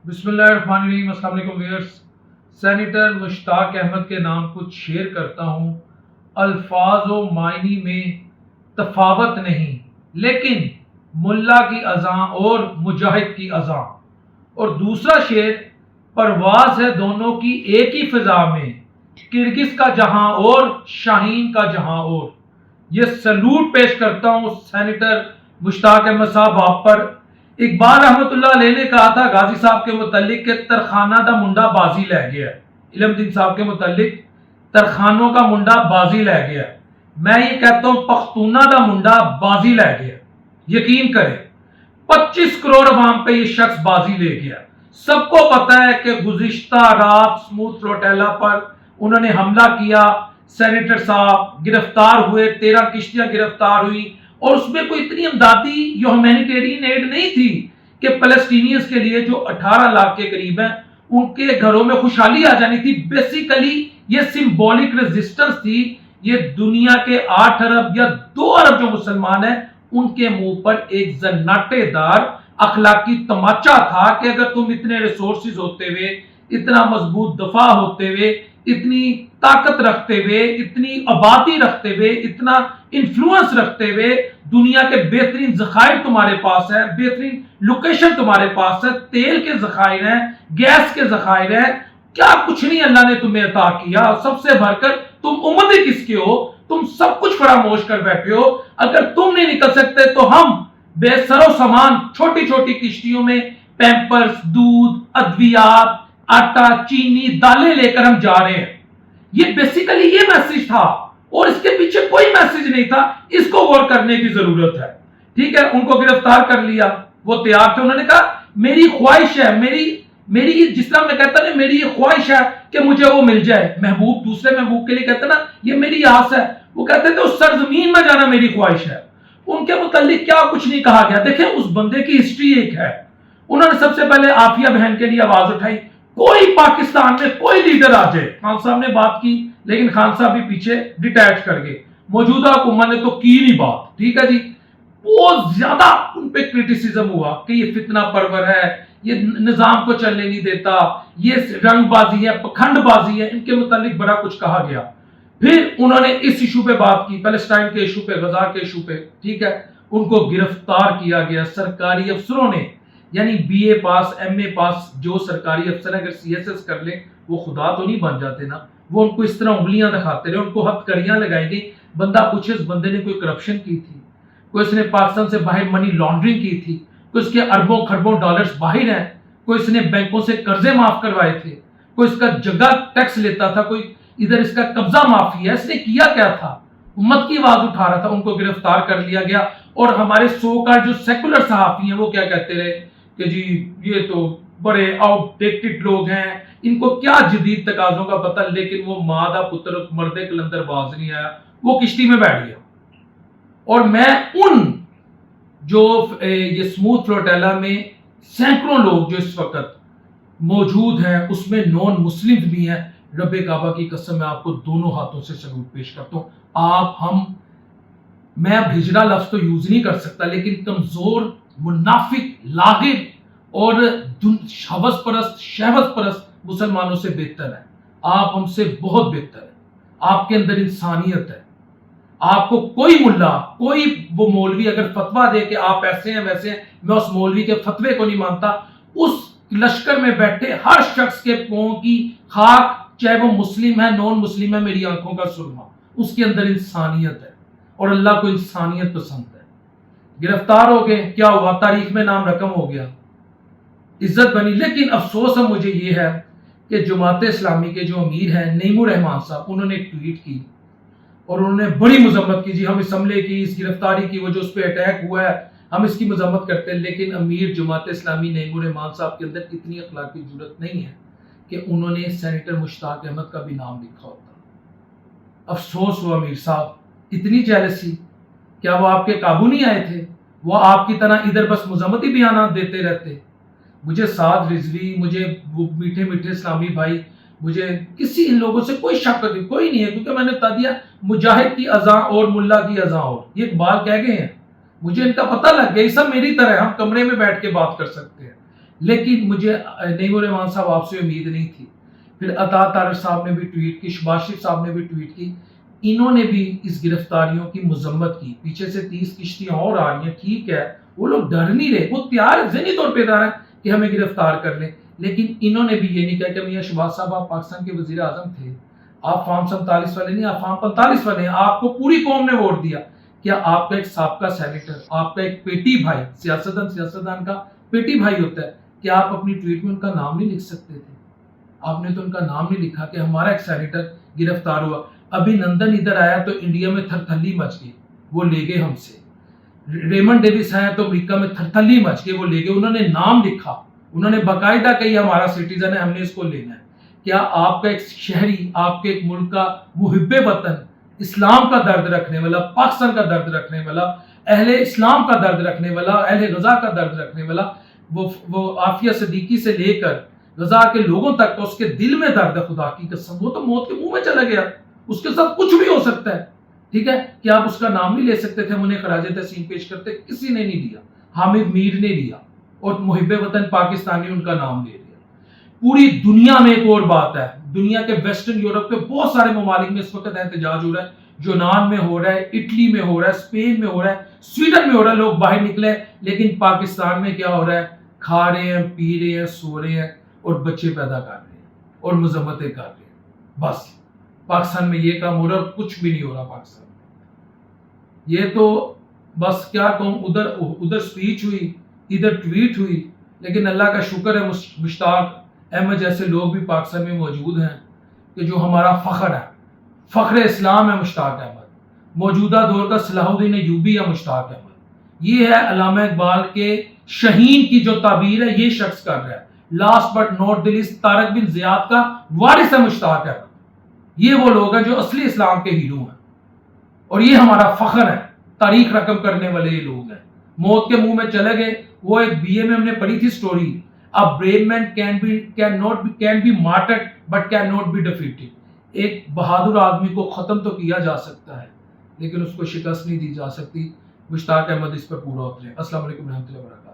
بسم اللہ الرحمن الرحیم۔ السلام علیکم ویئرس، سینیٹر مشتاق احمد کے نام کچھ شیئر کرتا ہوں۔ الفاظ و معنی میں تفاوت نہیں، لیکن ملا کی اذان اور مجاہد کی اذان۔ اور دوسرا شعر، پرواز ہے دونوں کی ایک ہی فضا میں، کرگس کا جہاں اور شاہین کا جہاں اور۔ یہ سلوٹ پیش کرتا ہوں سینیٹر مشتاق احمد صاحب آپ پر۔ اقبال رحمۃ اللہ علیہ نے کہا تھا غازی صاحب کے متعلق کہ ترخانہ دا منڈا بازی لے گیا۔ علم دین صاحب کے متعلق ترخانوں کا منڈا بازی لے گیا۔ میں یہ کہتا ہوں پختونہ دا منڈا بازی لے گیا۔ یقین کریں 25 کروڑ عوام پہ یہ شخص بازی لے گیا۔ سب کو پتا ہے کہ گزشتہ رات سموتھ فلوٹیلا پر انہوں نے حملہ کیا، سینیٹر صاحب گرفتار ہوئے، 13 کشتیاں گرفتار ہوئی، اور اس میں کوئی اتنی امدادی یا ہیومینیٹیرین ایڈ نہیں تھی کہ فلسطینیز کے لیے جو 18 لاکھ کے قریب ہیں ان کے گھروں میں خوشحالی آ جانی تھی۔ بیسیکلی یہ سمبولک ریزسٹنس تھی۔ یہ دنیا کے 8 ارب یا 2 ارب جو مسلمان ہیں ان کے منہ پر ایک زناٹے دار اخلاقی تماچا تھا کہ اگر تم اتنے ریسورسز ہوتے ہوئے، اتنا مضبوط دفاع ہوتے ہوئے، اتنی طاقت رکھتے ہوئے، اتنی آبادی رکھتے ہوئے، اتنا انفلوئنس رکھتے ہوئے، دنیا کے بہترین ذخائر تمہارے پاس ہے، بہترین لوکیشن تمہارے پاس ہے، تیل کے ذخائر ہیں، گیس کے ذخائر ہیں، کیا کچھ نہیں اللہ نے تمہیں عطا کیا۔ سب سے بڑھ کر تم امت کس کے ہو؟ تم سب کچھ فراموش کر بیٹھے ہو۔ اگر تم نہیں نکل سکتے تو ہم بے سر و سامان چھوٹی چھوٹی کشتیوں میں پیمپرز، دودھ، ادویات، آٹا، چینی، دالیں لے کر ہم جا رہے ہیں۔ یہ بیسیکلی یہ میسج تھا اور اس کے پیچھے کوئی میسج نہیں تھا۔ اس کو غور کرنے کی ضرورت ہے۔ ٹھیک ہے، ان کو گرفتار کر لیا، وہ تیار تھے۔ انہوں نے کہا میری خواہش ہے، میری جس طرح میں کہتا نا میری یہ خواہش ہے کہ مجھے وہ مل جائے۔ محبوب دوسرے محبوب کے لیے کہتے نا یہ میری آس ہے، وہ کہتے تھے اس سرزمین میں جانا میری خواہش ہے۔ ان کے متعلق کیا کچھ نہیں کہا گیا۔ دیکھیں اس بندے کی ہسٹری ایک ہے۔ انہوں نے سب سے پہلے عافیہ بہن کے لیے آواز اٹھائی۔ کوئی پاکستان میں کوئی لیڈر آ جائے، خان صاحب نے بات کی لیکن خان صاحب بھی پیچھے ڈیٹیچ کر گئے۔ موجودہ حکومت نے تو کی نہیں بات، ٹھیک ہے جی۔ بہت زیادہ ان پہ کرٹیسزم ہوا کہ یہ فتنہ پرور ہے، یہ نظام کو چلنے نہیں دیتا، یہ رنگ بازی ہے، پکھنڈ بازی ہے۔ ان کے متعلق بڑا کچھ کہا گیا۔ پھر انہوں نے اس ایشو پہ بات کی، پیلسٹائن کے ایشو پہ، غزہ کے ایشو پہ، ٹھیک ہے۔ ان کو گرفتار کیا گیا سرکاری افسروں نے، یعنی بی اے پاس، ایم اے پاس جو سرکاری افسر اگر سی ایس ایس کر لیں وہ خدا تو نہیں بن جاتے نا۔ وہ ان کو اس طرح انگلیاں دکھاتے رہے، ان کو ہتھ کڑیاں لگائی گئی۔ بندہ پوچھے اس بندے نے کوئی کرپشن کی تھی، کوئی اس نے پاکستان سے باہر منی لانڈرنگ کی تھی، کوئی اس کے اربوں خربوں ڈالرز باہر ہیں، کوئی اس نے بینکوں سے قرضے معاف کروائے تھے، کوئی اس کا جگہ ٹیکس لیتا تھا، کوئی ادھر اس کا قبضہ معافی ہے، اس نے کیا کیا تھا؟ امت کی آواز اٹھا رہا تھا۔ ان کو گرفتار کر لیا گیا اور ہمارے سو کا جو سیکولر صحافی ہیں وہ کیا کہتے رہے کہ جی یہ تو بڑے آؤٹ ڈیٹڈ لوگ ہیں، ان کو کیا جدید تقاضوں کا پتہ، لیکن وہ ماں دا پتر مردے کلندر باز نہیں آیا، وہ کشتی میں بیٹھ گیا۔ اور میں ان جو یہ سموتھ فلوٹیلا میں سینکڑوں لوگ جو اس وقت موجود ہیں اس میں نان مسلم بھی ہیں، رب کعبہ کی قسم میں آپ کو دونوں ہاتھوں سے سلوٹ پیش کرتا ہوں۔ میں اب ہجرہ لفظ تو یوز نہیں کر سکتا، لیکن کمزور، منافق، لاغر اور ہوس پرست، شہوت پرست مسلمانوں سے بہتر ہے۔ آپ ہم سے بہت بہتر ہے۔ آپ کے اندر انسانیت ہے۔ آپ کو کوئی ملا، کوئی وہ مولوی اگر فتویٰ دے کہ آپ ایسے ہیں ویسے ہیں، میں اس مولوی کے فتوے کو نہیں مانتا۔ اس لشکر میں بیٹھے ہر شخص کے پاؤں کی خاک، چاہے وہ مسلم ہے نان مسلم ہے، میری آنکھوں کا سرما، اس کے اندر انسانیت ہے اور اللہ کو انسانیت پسند ہے۔ گرفتار ہو گئے، کیا ہوا؟ تاریخ میں نام رقم ہو گیا، عزت بنی۔ لیکن افسوس اب مجھے یہ ہے کہ جماعت اسلامی کے جو امیر ہیں نعیم الرحمان صاحب، انہوں نے ایک ٹویٹ کی اور انہوں نے بڑی مذمت کی، جی ہم اس حملے کی، اس گرفتاری کی، وہ جو اس پہ اٹیک ہوا ہے ہم اس کی مذمت کرتے ہیں۔ لیکن امیر جماعت اسلامی نعیم الرحمان صاحب کے اندر اتنی اخلاقی جرات نہیں ہے کہ انہوں نے سینیٹر مشتاق احمد کا بھی نام لکھا ہوتا۔ افسوس ہوا امیر صاحب، اتنی جیلسی، کیا وہ آپ کے قابو نہیں آئے تھے؟ وہ آپ کی طرح ادھر بس مذمتی بیانات دیتے رہتے؟ مجھے سعد رضوی، مجھے وہ میٹھے میٹھے اسلامی بھائی، مجھے کسی ان لوگوں سے کوئی شک کوئی نہیں ہے، کیونکہ میں نے بتا دیا مجاہد کی اذان اور ملا کی اذان اور، یہ اقبال کہہ گئے ہیں، مجھے ان کا پتہ لگ گیا۔ یہ سب میری طرح ہم کمرے میں بیٹھ کے بات کر سکتے ہیں، لیکن مجھے نعیم الرحمان صاحب آپ سے امید نہیں تھی. پھر عطا طارق صاحب نے بھی ٹویٹ کی, شباز شریف صاحب نے بھی ٹویٹ کی, انہوں نے بھی اس گرفتاریوں کی مذمت کی. پیچھے سے 30 کشتیاں اور آ رہی ہیں, ٹھیک ہے وہ لوگ ڈر نہیں رہے, وہ تیار ذہنی طور پہ تیار ہیں کہ ہمیں گرفتار کر لیں, لیکن انہوں نے بھی یہ نہیں کہا کہ میاں شہباز صاحب آپ پاکستان کے وزیر اعظم تھے, آپ فارم 47 والے نہیں, آپ فارم 45 والے ہیں, آپ کو پوری قوم نے ووٹ دیا. کیا آپ کا ایک سابقہ سینیٹر, آپ کا ایک پیٹی بھائی, سیاستدان کا پیٹی بھائی ہوتا ہے, کیا آپ اپنی ٹویٹ میں ان کا نام نہیں لکھ سکتے تھے؟ آپ نے تو ان کا نام نہیں لکھا کہ ہمارا ایک سینیٹر گرفتار ہوا. ابھی نندن ادھر آیا تو انڈیا میں تھرتھلی مچ گئی, وہ لے گئے ہم سے. ریمنڈ ڈیوس آیا تو امریکہ میں تھرتھلی مچ گئی, وہ لے گئے. انہوں نے نام لکھا, انہوں نے باقاعدہ کہی ہمارا سٹیزن ہے, ہم نے اس کو لینا ہے. کیا آپ کا ایک شہری, آپ کے ایک ملک کا محب وطن, اسلام کا درد رکھنے والا, پاکستان کا درد رکھنے والا, اہل اسلام کا درد رکھنے والا, اہل غزہ کا درد رکھنے والا, وہ عافیہ صدیقی سے لے کر غزہ کے لوگوں تک, اس کے دل میں درد ہے, خدا کی قسم وہ تو موت کے منہ میں چلا گیا, اس کے ساتھ کچھ بھی ہو سکتا ہے, ٹھیک ہے. کیا آپ اس کا نام نہیں لے سکتے تھے؟ ہم انہیں خراج تحسین پیش کرتے, کسی نے نہیں دیا, حامد میر نے دیا, اور محب وطن پاکستانی ان کا نام لے لیا. پوری دنیا میں ایک اور بات ہے, دنیا کے ویسٹرن یورپ کے بہت سارے ممالک میں اس وقت احتجاج ہو رہا ہے, یونان میں ہو رہا ہے, اٹلی میں ہو رہا ہے, اسپین میں ہو رہا ہے, سویڈن میں ہو رہا ہے, لوگ باہر نکلے, لیکن پاکستان میں کیا ہو رہا ہے؟ کھا رہے ہیں, پی رہے ہیں, سو رہے ہیں, اور بچے پیدا کر رہے ہیں, اور مذمتیں کر رہے ہیں. بس پاکستان میں یہ کام ہو رہا ہے, اور کچھ بھی نہیں ہو رہا پاکستان میں. یہ تو بس کیا کہوں, ادھر سپیچ ہوئی, ادھر ٹویٹ ہوئی, لیکن اللہ کا شکر ہے مشتاق احمد جیسے لوگ بھی پاکستان میں موجود ہیں کہ جو ہمارا فخر ہے, فخر اسلام ہے مشتاق احمد, موجودہ دور کا صلاح الدین ایوبی ہے مشتاق احمد. یہ ہے علامہ اقبال کے شہین کی جو تعبیر ہے, یہ شخص کر رہا ہے. Last but not the least Tariq bin Ziyad کا وارث ہے مشتاق احمد. یہ وہ لوگ ہیں جو اصلی اسلام کے ہیرو ہیں, اور یہ ہمارا فخر ہے. تاریخ رقم کرنے والے یہ لوگ ہیں, موت کے منہ میں چلے گئے. وہ ایک BA میں ہم نے پڑھی تھی story, A brave man can be martyred but cannot be defeated. ایک بہادر آدمی کو ختم تو کیا جا سکتا ہے, لیکن اس کو شکست نہیں دی جا سکتی. مشتاق احمد اس پر پورا اترے. السلام علیکم ورحمۃ اللہ وبرکاتہ.